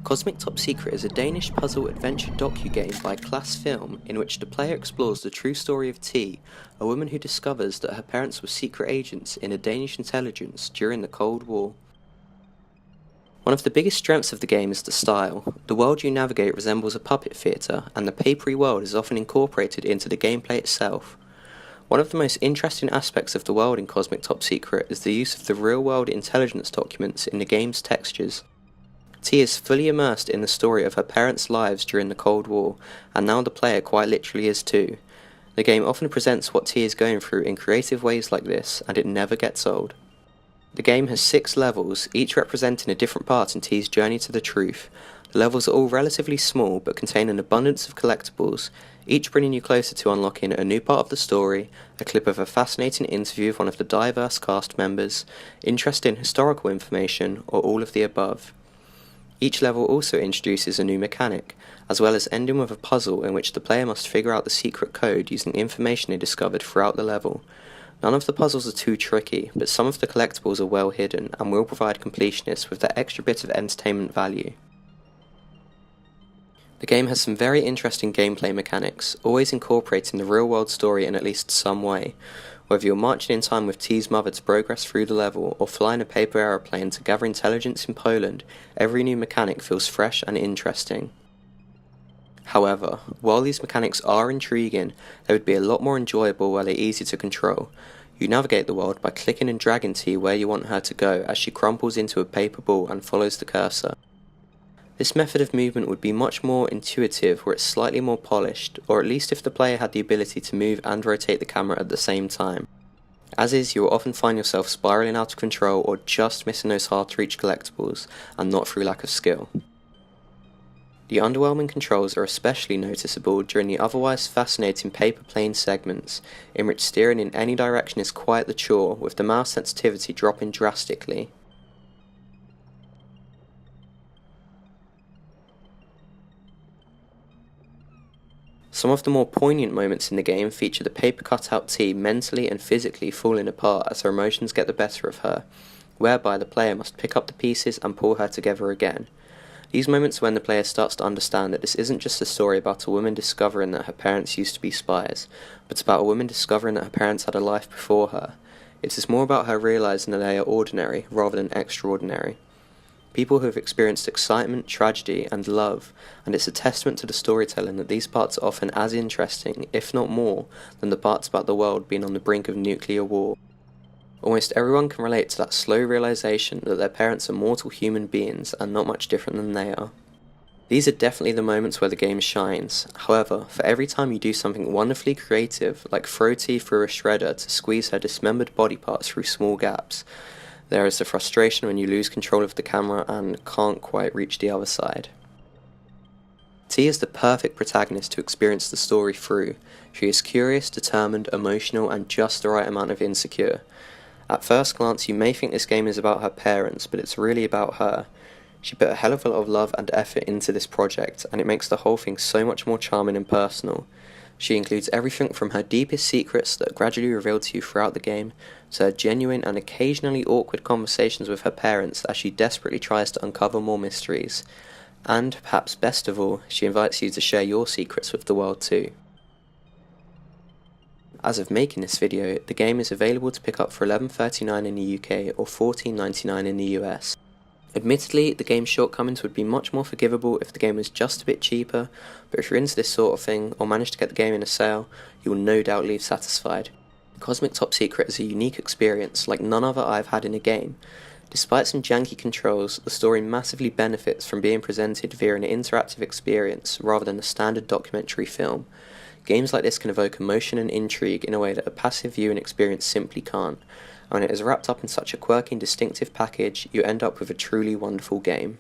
Cosmic Top Secret is a Danish puzzle-adventure-docu-game by Class Film in which the player explores the true story of T, a woman who discovers that her parents were secret agents in a Danish intelligence during the Cold War. One of the biggest strengths of the game is the style. The world you navigate resembles a puppet theatre, and the papery world is often incorporated into the gameplay itself. One of the most interesting aspects of the world in Cosmic Top Secret is the use of the real-world intelligence documents in the game's textures. T is fully immersed in the story of her parents' lives during the Cold War, and now the player quite literally is too. The game often presents what T is going through in creative ways like this, and it never gets old. The game has 6 levels, each representing a different part in T's journey to the truth. The levels are all relatively small, but contain an abundance of collectibles, each bringing you closer to unlocking a new part of the story, a clip of a fascinating interview of one of the diverse cast members, interesting historical information, or all of the above. Each level also introduces a new mechanic, as well as ending with a puzzle in which the player must figure out the secret code using information they discovered throughout the level. None of the puzzles are too tricky, but some of the collectibles are well hidden and will provide completionists with that extra bit of entertainment value. The game has some very interesting gameplay mechanics, always incorporating the real-world story in at least some way. Whether you're marching in time with T's mother to progress through the level, or flying a paper aeroplane to gather intelligence in Poland, every new mechanic feels fresh and interesting. However, while these mechanics are intriguing, they would be a lot more enjoyable while they're easy to control. You navigate the world by clicking and dragging T where you want her to go as she crumples into a paper ball and follows the cursor. This method of movement would be much more intuitive where it's slightly more polished, or at least if the player had the ability to move and rotate the camera at the same time. As is, you will often find yourself spiraling out of control or just missing those hard to reach collectibles, and not through lack of skill. The underwhelming controls are especially noticeable during the otherwise fascinating paper plane segments, in which steering in any direction is quite the chore, with the mouse sensitivity dropping drastically. Some of the more poignant moments in the game feature the paper cutout T mentally and physically falling apart as her emotions get the better of her, whereby the player must pick up the pieces and pull her together again. These moments when the player starts to understand that this isn't just a story about a woman discovering that her parents used to be spies, but about a woman discovering that her parents had a life before her. It is more about her realising that they are ordinary rather than extraordinary. People who have experienced excitement, tragedy, and love, and it's a testament to the storytelling that these parts are often as interesting, if not more, than the parts about the world being on the brink of nuclear war. Almost everyone can relate to that slow realization that their parents are mortal human beings and not much different than they are. These are definitely the moments where the game shines. However, for every time you do something wonderfully creative, like throw T through a shredder to squeeze her dismembered body parts through small gaps, there is the frustration when you lose control of the camera and can't quite reach the other side. T is the perfect protagonist to experience the story through. She is curious, determined, emotional, and just the right amount of insecure. At first glance you may think this game is about her parents, but it's really about her. She put a hell of a lot of love and effort into this project, and it makes the whole thing so much more charming and personal. She includes everything from her deepest secrets that are gradually revealed to you throughout the game, to her genuine and occasionally awkward conversations with her parents as she desperately tries to uncover more mysteries. And, perhaps best of all, she invites you to share your secrets with the world too. As of making this video, the game is available to pick up for $11.39 in the UK or $14.99 in the US. Admittedly, the game's shortcomings would be much more forgivable if the game was just a bit cheaper, but if you're into this sort of thing, or manage to get the game in a sale, you will no doubt leave satisfied. Cosmic Top Secret is a unique experience like none other I've had in a game. Despite some janky controls, the story massively benefits from being presented via an interactive experience rather than a standard documentary film. Games like this can evoke emotion and intrigue in a way that a passive viewing experience simply can't. And when it is wrapped up in such a quirky and distinctive package, you end up with a truly wonderful game.